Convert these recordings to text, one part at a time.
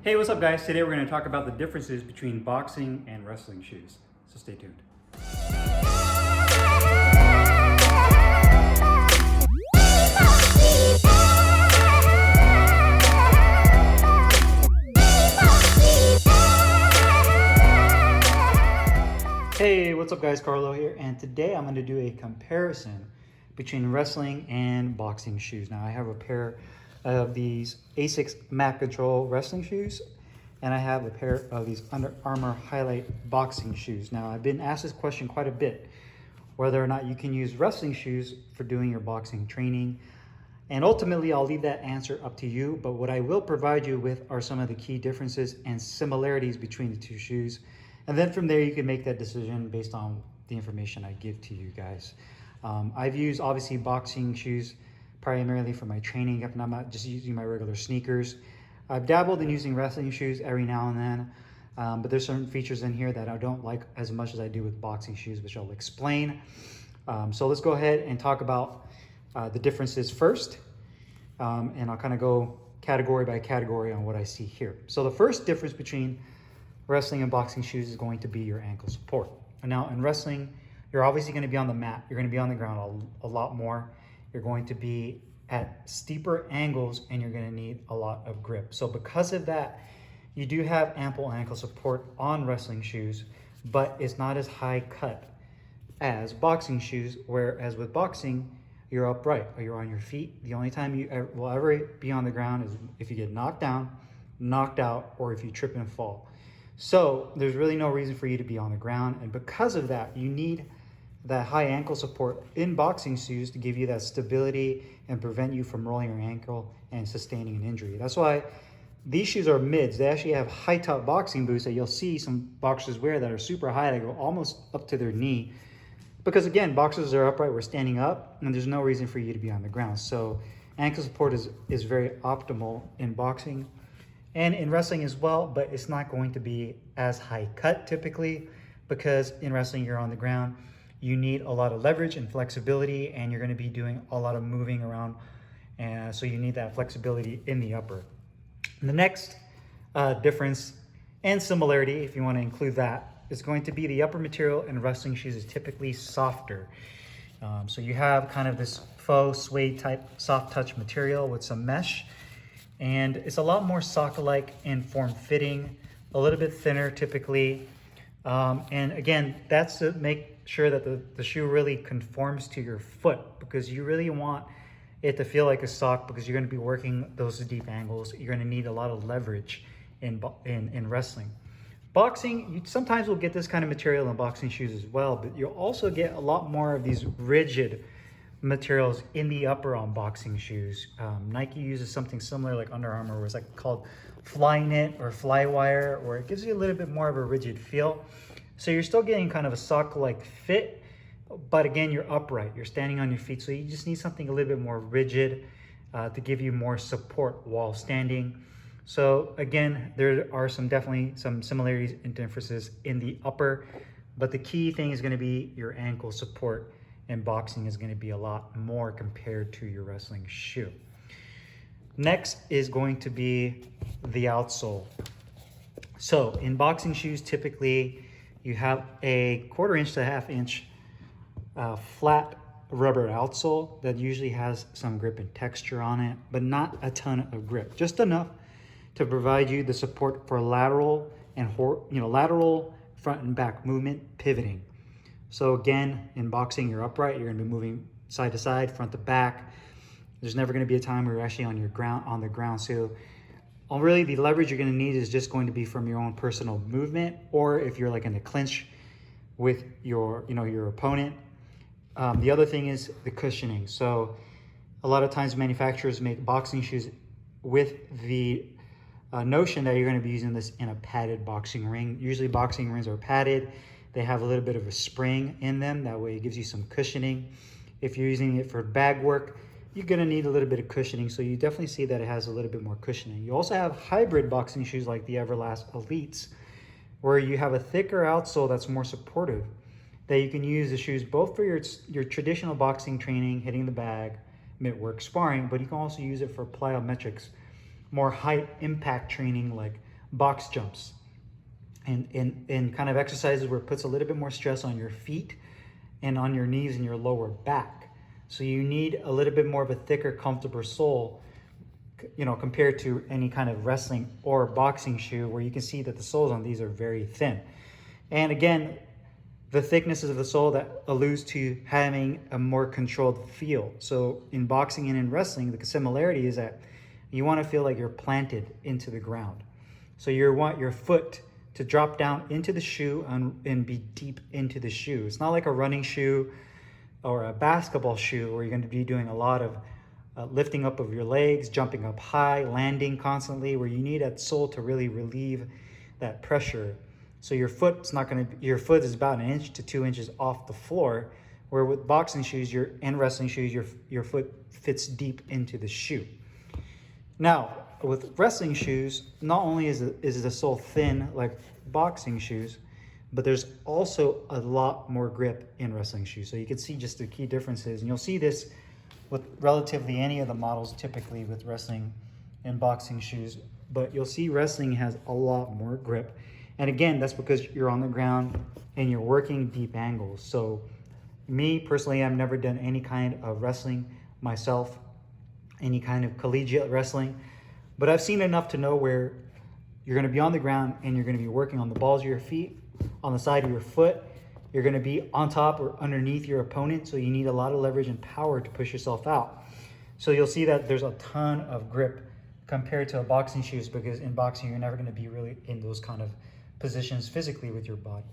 Hey, what's up guys? Today we're going to talk about the differences between boxing and wrestling shoes. So stay tuned. Hey, what's up guys? Carlo here, and today I'm going to do a comparison between wrestling and boxing shoes. Now I have a pair of these Asics Map Control wrestling shoes, and I have a pair of these Under Armour Highlight boxing shoes. Now I've been asked this question quite a bit, whether or not you can use wrestling shoes for doing your boxing training. And ultimately I'll leave that answer up to you, but what I will provide you with are some of the key differences and similarities between the two shoes. And then from there, you can make that decision based on the information I give to you guys. I've used, obviously, boxing shoes primarily for my training. I'm not just using my regular sneakers. I've dabbled in using wrestling shoes every now and then, but there's certain features in here that I don't like as much as I do with boxing shoes, which I'll explain. So let's go ahead and talk about the differences first, and I'll kind of go category by category on what I see here. So the first difference between wrestling and boxing shoes is going to be your ankle support. And now in wrestling, you're obviously going to be on the mat. You're going to be on the ground a lot more. You're going to be at steeper angles, and you're going to need a lot of grip. So because of that, you do have ample ankle support on wrestling shoes, but it's not as high cut as boxing shoes, whereas with boxing, you're upright or you're on your feet. The only time you will ever be on the ground is if you get knocked down, knocked out, or if you trip and fall. So there's really no reason for you to be on the ground. And because of that, you need that high ankle support in boxing shoes to give you that stability and prevent you from rolling your ankle and sustaining an injury. That's why these shoes are mids. They actually have high top boxing boots that you'll see some boxers wear that are super high. They go almost up to their knee. Because again, boxers are upright, we're standing up, and there's no reason for you to be on the ground. So ankle support is very optimal in boxing and in wrestling as well, but it's not going to be as high cut typically, because in wrestling you're on the ground. You need a lot of leverage and flexibility, and you're going to be doing a lot of moving around, and so you need that flexibility in the upper. And the next difference and similarity, if you want to include that, is going to be the upper material in wrestling shoes is typically softer. So you have kind of this faux suede type soft touch material with some mesh, and it's a lot more sock-like in form fitting, a little bit thinner typically. And again, that's to make sure that the shoe really conforms to your foot, because you really want it to feel like a sock, because you're going to be working those deep angles. You're going to need a lot of leverage in wrestling. Boxing, you sometimes will get this kind of material in boxing shoes as well, but you'll also get a lot more of these rigid materials in the upper on boxing shoes. Nike uses something similar like Under Armour, where it's like called fly knit or fly wire, where it gives you a little bit more of a rigid feel. So you're still getting kind of a sock-like fit, but again, you're upright, you're standing on your feet. So you just need something a little bit more rigid to give you more support while standing. So again, there are definitely some similarities and differences in the upper, but the key thing is going to be your ankle support. And boxing is going to be a lot more compared to your wrestling shoe. Next is going to be the outsole. So in boxing shoes, typically you have a 1/4 inch to 1/2 inch flat rubber outsole that usually has some grip and texture on it, but not a ton of grip, just enough to provide you the support for lateral and lateral front and back movement, pivoting. So again, in boxing, you're upright, you're gonna be moving side to side, front to back. There's never gonna be a time where you're actually on the ground. So really the leverage you're gonna need is just going to be from your own personal movement, or if you're like in a clinch with your opponent. The other thing is the cushioning. So a lot of times manufacturers make boxing shoes with the notion that you're gonna be using this in a padded boxing ring. Usually boxing rings are padded. They have a little bit of a spring in them. That way it gives you some cushioning. If you're using it for bag work, you're gonna need a little bit of cushioning. So you definitely see that it has a little bit more cushioning. You also have hybrid boxing shoes like the Everlast Elites, where you have a thicker outsole that's more supportive, that you can use the shoes both for your traditional boxing training, hitting the bag, mitt work, sparring, but you can also use it for plyometrics, more high impact training like box jumps and kind of exercises where it puts a little bit more stress on your feet and on your knees and your lower back. So you need a little bit more of a thicker, comfortable sole, you know, compared to any kind of wrestling or boxing shoe, where you can see that the soles on these are very thin. And again, the thickness of the sole that alludes to having a more controlled feel. So in boxing and in wrestling, the similarity is that you want to feel like you're planted into the ground. So you want your foot to drop down into the shoe and be deep into the shoe. It's not like a running shoe or a basketball shoe where you're going to be doing a lot of lifting up of your legs, jumping up high, landing constantly, where you need that sole to really relieve that pressure. So your foot is about 1 inch to 2 inches off the floor, where with boxing shoes and wrestling shoes, your foot fits deep into the shoe. Now, with wrestling shoes, not only is the sole thin like boxing shoes, but there's also a lot more grip in wrestling shoes. So you can see just the key differences, and you'll see this with relatively any of the models typically with wrestling and boxing shoes, but you'll see wrestling has a lot more grip. And again, that's because you're on the ground and you're working deep angles. So me personally, I've never done any kind of wrestling myself, any kind of collegiate wrestling, but I've seen enough to know where you're going to be on the ground and you're going to be working on the balls of your feet, on the side of your foot. You're going to be on top or underneath your opponent, so you need a lot of leverage and power to push yourself out. So you'll see that there's a ton of grip compared to a boxing shoes, because in boxing you're never going to be really in those kind of positions physically with your body.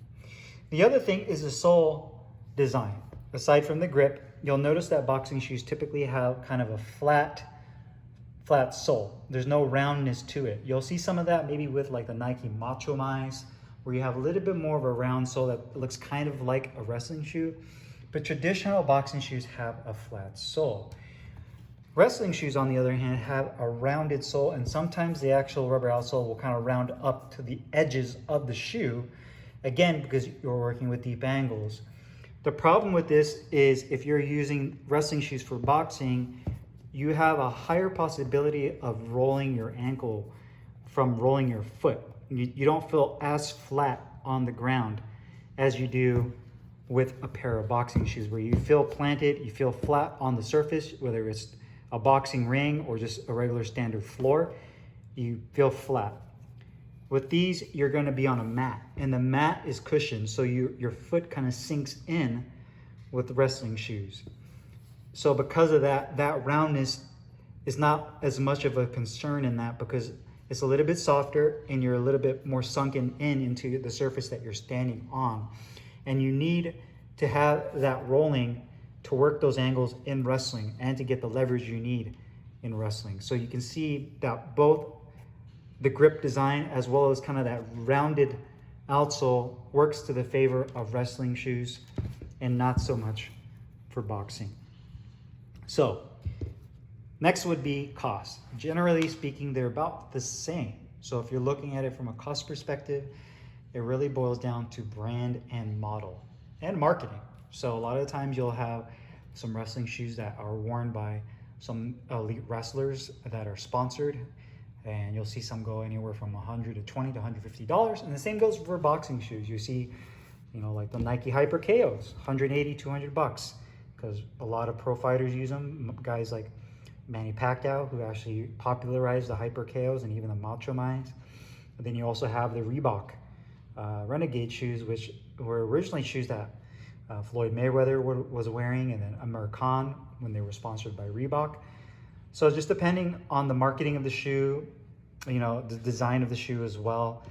The other thing is the sole design. Aside from the grip, you'll notice that boxing shoes typically have kind of a flat sole. There's no roundness to it. You'll see some of that maybe with like the Nike Macho Mice, where you have a little bit more of a round sole that looks kind of like a wrestling shoe, but traditional boxing shoes have a flat sole. Wrestling shoes, on the other hand, have a rounded sole, and sometimes the actual rubber outsole will kind of round up to the edges of the shoe, again, because you're working with deep angles. The problem with this is if you're using wrestling shoes for boxing, you have a higher possibility of rolling your ankle from rolling your foot. You don't feel as flat on the ground as you do with a pair of boxing shoes, where you feel planted, you feel flat on the surface, whether it's a boxing ring or just a regular standard floor, you feel flat. With these, you're going to be on a mat, and the mat is cushioned, so your foot kind of sinks in with wrestling shoes. So because of that roundness is not as much of a concern in that, because it's a little bit softer and you're a little bit more sunken into the surface that you're standing on. And you need to have that rolling to work those angles in wrestling and to get the leverage you need in wrestling. So you can see that both the grip design as well as kind of that rounded outsole works to the favor of wrestling shoes and not so much for boxing. So next would be cost. Generally speaking, they're about the same. So if you're looking at it from a cost perspective, it really boils down to brand and model and marketing. So a lot of times you'll have some wrestling shoes that are worn by some elite wrestlers that are sponsored, and you'll see some go anywhere from $120 to $150. And the same goes for boxing shoes. You see, like the Nike Hyper KOs, $180, $200, because a lot of pro fighters use them. Guys like Manny Pacquiao, who actually popularized the Hyper KOs and even the Macho Mice. But then you also have the Reebok Renegade shoes, which were originally shoes that Floyd Mayweather was wearing, and then Amir Khan when they were sponsored by Reebok. So just depending on the marketing of the shoe, the design of the shoe as well,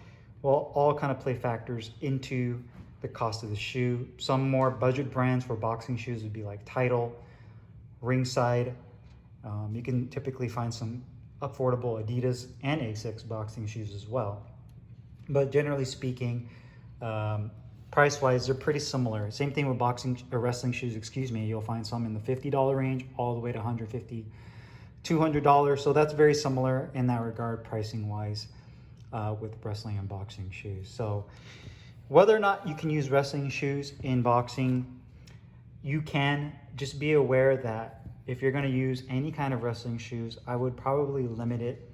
will all kind of play factors into the cost of the shoe. Some more budget brands for boxing shoes would be like Tidal, Ringside. You can typically find some affordable Adidas and Asics boxing shoes as well. But generally speaking, price-wise, they're pretty similar. Same thing with wrestling shoes, You'll find some in the $50 range all the way to $150, $200. So that's very similar in that regard, pricing-wise, with wrestling and boxing shoes. So whether or not you can use wrestling shoes in boxing, you can. Just be aware that if you're going to use any kind of wrestling shoes, I would probably limit it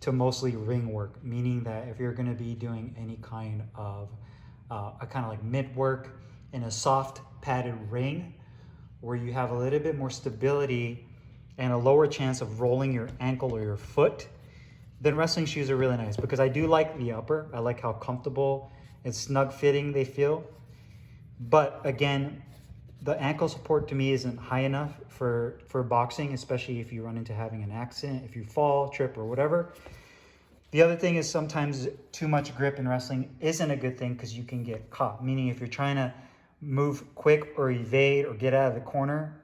to mostly ring work, meaning that if you're going to be doing any kind of a kind of like mid work in a soft padded ring where you have a little bit more stability and a lower chance of rolling your ankle or your foot, then wrestling shoes are really nice, because I do like the upper. I like how comfortable and snug fitting they feel. But again, the ankle support to me isn't high enough for boxing, especially if you run into having an accident, if you fall, trip, or whatever. The other thing is sometimes too much grip in wrestling isn't a good thing, because you can get caught. Meaning if you're trying to move quick or evade or get out of the corner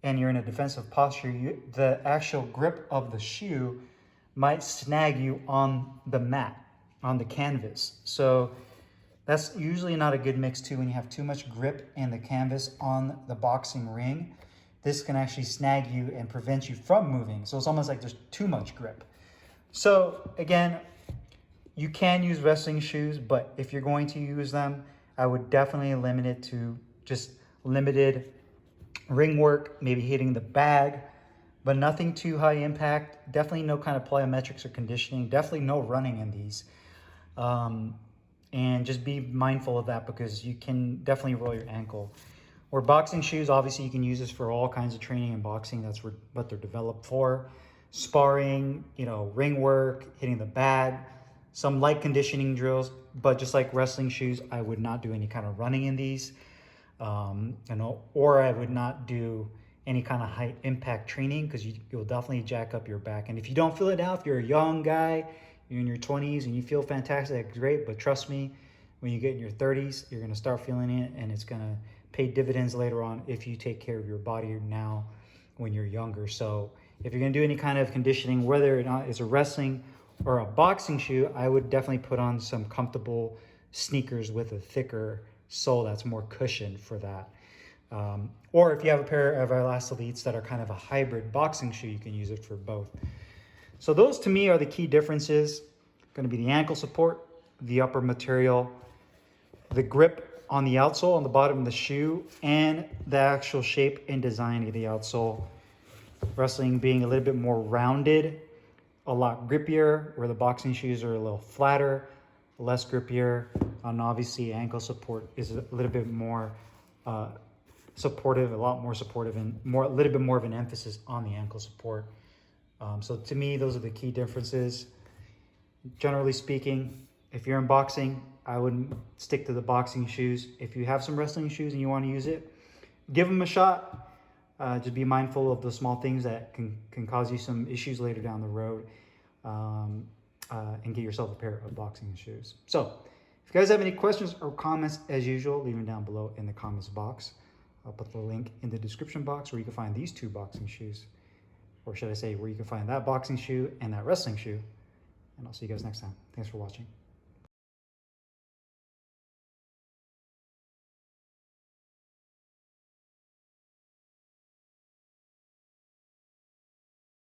and you're in a defensive posture, the actual grip of the shoe might snag you on the mat, on the canvas. So that's usually not a good mix too. When you have too much grip in the canvas on the boxing ring, this can actually snag you and prevent you from moving. So it's almost like there's too much grip. So again, you can use wrestling shoes, but if you're going to use them, I would definitely limit it to just limited ring work, maybe hitting the bag, but nothing too high impact. Definitely no kind of plyometrics or conditioning. Definitely no running in these. And just be mindful of that, because you can definitely roll your ankle. Or boxing shoes, obviously you can use this for all kinds of training in boxing. That's what they're developed for. Sparring, ring work, hitting the bag, some light conditioning drills. But just like wrestling shoes, I would not do any kind of running in these. Or I would not do any kind of high impact training, because you'll definitely jack up your back. And if you don't feel it now, if you're a young guy, you're in your 20s and you feel fantastic, that's great. But trust me, when you get in your 30s, you're going to start feeling it, and it's going to pay dividends later on if you take care of your body now when you're younger. So if you're going to do any kind of conditioning, whether or not it's a wrestling or a boxing shoe, I would definitely put on some comfortable sneakers with a thicker sole that's more cushioned for that. Or if you have a pair of Outsole Elites that are kind of a hybrid boxing shoe, you can use it for both. So those to me are the key differences. Going to be the ankle support, the upper material, the grip on the outsole on the bottom of the shoe, and the actual shape and design of the outsole. Wrestling being a little bit more rounded, a lot grippier, where the boxing shoes are a little flatter, less grippier. And obviously ankle support is a little bit more supportive, a lot more supportive, and a little bit more of an emphasis on the ankle support. So to me, those are the key differences. Generally speaking, if you're in boxing, I would stick to the boxing shoes. If you have some wrestling shoes and you want to use it, give them a shot. Just be mindful of the small things that can cause you some issues later down the road, and get yourself a pair of boxing shoes. So if you guys have any questions or comments, as usual, leave them down below in the comments box. I'll put the link in the description box where you can find these two boxing shoes. Or should I say where you can find that boxing shoe and that wrestling shoe. And I'll see you guys next time. Thanks for watching.